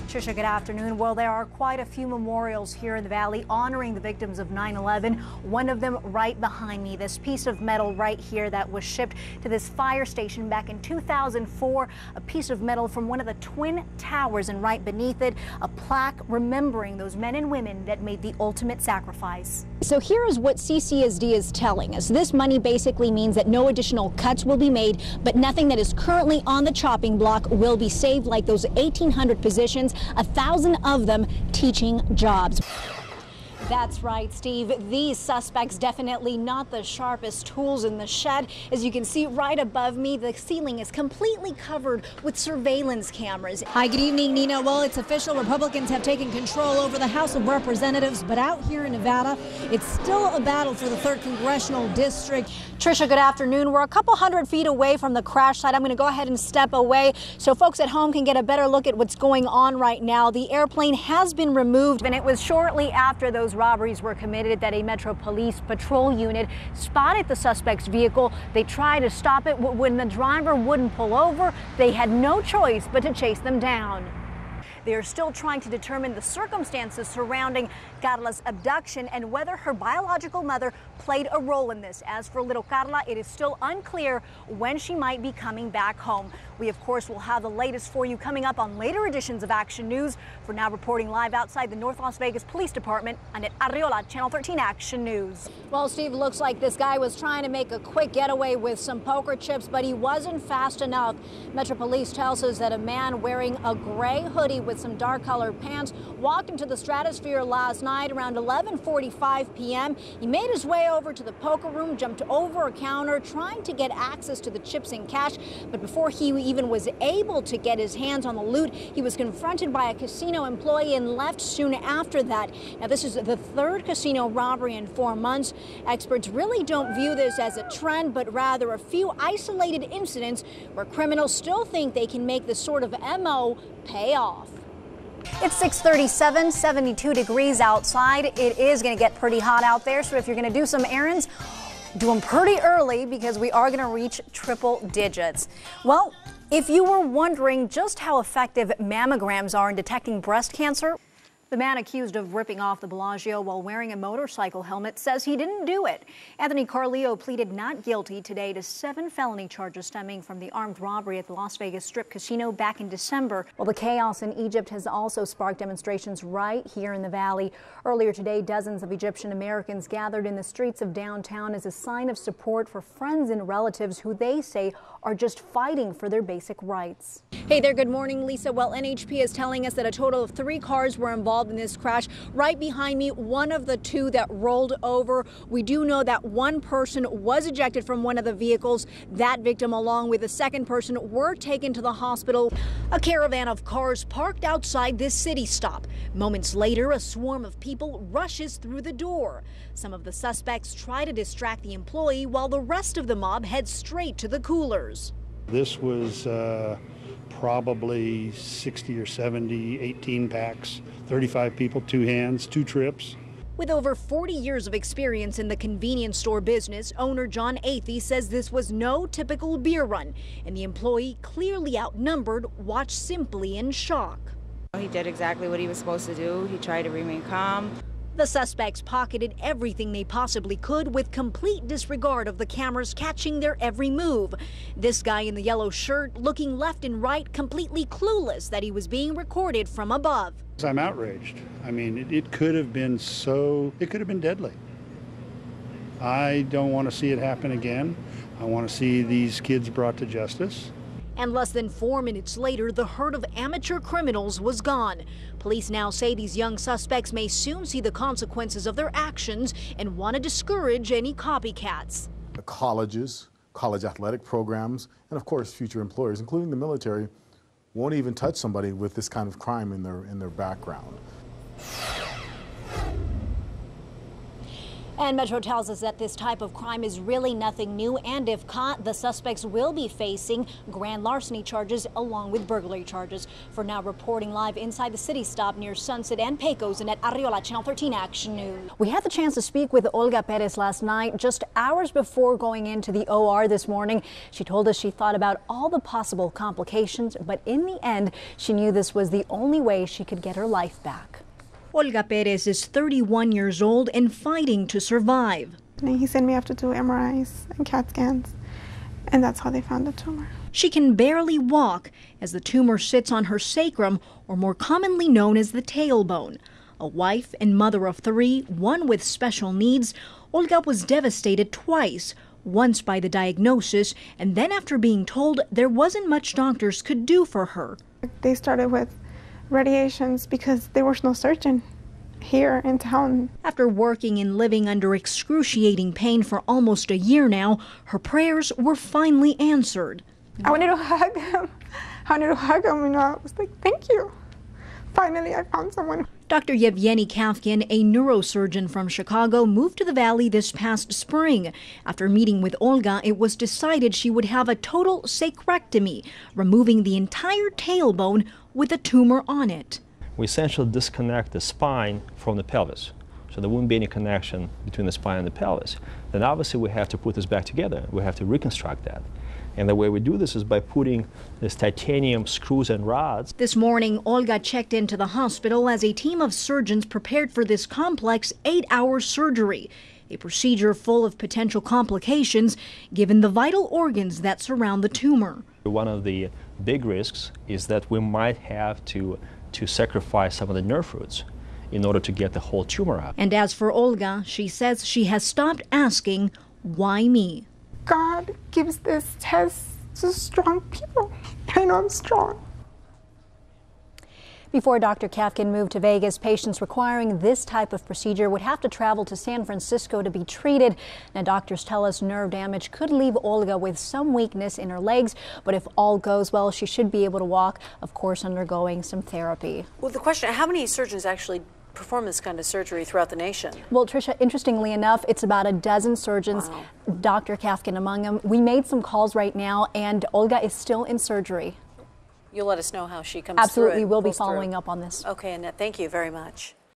Trisha, good afternoon. Well, there are quite a few memorials here in the Valley honoring the victims of 9/11. One of them right behind me, this piece of metal right here that was shipped to this fire station back in 2004. A piece of metal from one of the twin towers, and right beneath it, a plaque remembering those men and women that made the ultimate sacrifice. So here is what CCSD is telling us. This money basically means that no additional cuts will be made, but nothing that is currently on the chopping block will be saved, like those 1,800 positions, 1,000 of them teaching jobs. That's right, Steve. These suspects definitely not the sharpest tools in the shed. As you can see right above me, the ceiling is completely covered with surveillance cameras. Hi, good evening, Nina. Well, it's official. Republicans have taken control over the House of Representatives, but out here in Nevada, it's still a battle for the 3rd Congressional District. Trisha, good afternoon. We're a couple hundred feet away from the crash site. I'm going to go ahead and step away so folks at home can get a better look at what's going on right now. The airplane has been removed, and it was shortly after those robberies were committed that a Metro Police patrol unit spotted the suspect's vehicle. They tried to stop it. When the driver wouldn't pull over, they had no choice but to chase them down. They are still trying to determine the circumstances surrounding Carla's abduction and whether her biological mother played a role in this. As for little Carla, it is still unclear when she might be coming back home. We, of course, will have the latest for you coming up on later editions of Action News. For now, reporting live outside the North Las Vegas Police Department, Annette Arriola, Channel 13 Action News. Well, Steve, looks like this guy was trying to make a quick getaway with some poker chips, but he wasn't fast enough. Metro Police tells us that a man wearing a gray hoodie with some dark colored pants walked into the Stratosphere last night around 11:45 p.m. He made his way over to the poker room, jumped over a counter, trying to get access to the chips and cash. But before he even was able to get his hands on the loot, he was confronted by a casino employee and left soon after that. Now, this is the 3rd casino robbery in 4 months. Experts really don't view this as a trend, but rather a few isolated incidents where criminals still think they can make this sort of MO pay off. It's 6:37, 72 degrees outside. It is going to get pretty hot out there, so if you're going to do some errands, do them pretty early because we are going to reach triple digits. Well, if you were wondering just how effective mammograms are in detecting breast cancer, the man accused of ripping off the Bellagio while wearing a motorcycle helmet says he didn't do it. Anthony Carleo pleaded not guilty today to 7 felony charges stemming from the armed robbery at the Las Vegas Strip Casino back in December. Well, the chaos in Egypt has also sparked demonstrations right here in the Valley. Earlier today, dozens of Egyptian Americans gathered in the streets of downtown as a sign of support for friends and relatives who they say are just fighting for their basic rights. Hey there, good morning, Lisa. Well, NHP is telling us that a total of 3 cars were involved in this crash. Right behind me, one of the 2 that rolled over. We do know that one person was ejected from one of the vehicles. That victim, along with the second person, were taken to the hospital. A caravan of cars parked outside this city stop. Moments later, a swarm of people rushes through the door. Some of the suspects try to distract the employee while the rest of the mob heads straight to the coolers. This was probably 60 or 70, 18 packs, 35 people, 2 hands, 2 trips. With over 40 years of experience in the convenience store business, owner John Athey says this was no typical beer run, and the employee, clearly outnumbered, watched simply in shock. He did exactly what he was supposed to do. He tried to remain calm. The suspects pocketed everything they possibly could with complete disregard of the cameras catching their every move. This guy in the yellow shirt looking left and right, completely clueless that he was being recorded from above. I'm outraged. I mean, it could have been it could have been deadly. I don't want to see it happen again. I want to see these kids brought to justice. And less than 4 minutes later, the herd of amateur criminals was gone. Police now say these young suspects may soon see the consequences of their actions and want to discourage any copycats. The colleges, college athletic programs, and of course future employers, including the military, won't even touch somebody with this kind of crime in their background. And Metro tells us that this type of crime is really nothing new, and if caught, the suspects will be facing grand larceny charges along with burglary charges. For now, reporting live inside the city stop near Sunset and Pecos, Annette Arriola, Channel 13 Action News. We had the chance to speak with Olga Perez last night, just hours before going into the OR this morning. She told us she thought about all the possible complications, but in the end, she knew this was the only way she could get her life back. Olga Perez is 31 years old and fighting to survive. He said we have to do MRIs and CAT scans, and that's how they found the tumor. She can barely walk as the tumor sits on her sacrum, or more commonly known as the tailbone. A wife and mother of 3, one with special needs, Olga was devastated twice, once by the diagnosis and then after being told there wasn't much doctors could do for her. They started with radiations because there was no surgeon here in town. After working and living under excruciating pain for almost a year now, her prayers were finally answered. I wanted to hug him. I was like, thank you. Finally, I found someone. Dr. Yevgeny Kafkin, a neurosurgeon from Chicago, moved to the Valley this past spring. After meeting with Olga, it was decided she would have a total sacrectomy, removing the entire tailbone with a tumor on it. We essentially disconnect the spine from the pelvis, so there wouldn't be any connection between the spine and the pelvis. Then obviously we have to put this back together. We have to reconstruct that. And the way we do this is by putting these titanium screws and rods. This morning, Olga checked into the hospital as a team of surgeons prepared for this complex 8-hour surgery, a procedure full of potential complications given the vital organs that surround the tumor. One of the big risks is that we might have to sacrifice some of the nerve roots in order to get the whole tumor out. And as for Olga, she says she has stopped asking, why me? God gives this test to strong people. I know I'm strong. Before Dr. Kafkin moved to Vegas, patients requiring this type of procedure would have to travel to San Francisco to be treated. Now, doctors tell us nerve damage could leave Olga with some weakness in her legs, but if all goes well, she should be able to walk, of course, undergoing some therapy. Well, the question, how many surgeons actually perform this kind of surgery throughout the nation? Well, Tricia, interestingly enough, it's about a dozen surgeons, wow. Dr. Kafkin among them. We made some calls right now, and Olga is still in surgery. You'll let us know how she comes Absolutely, through. we'll be following up on this. Okay, Annette, thank you very much.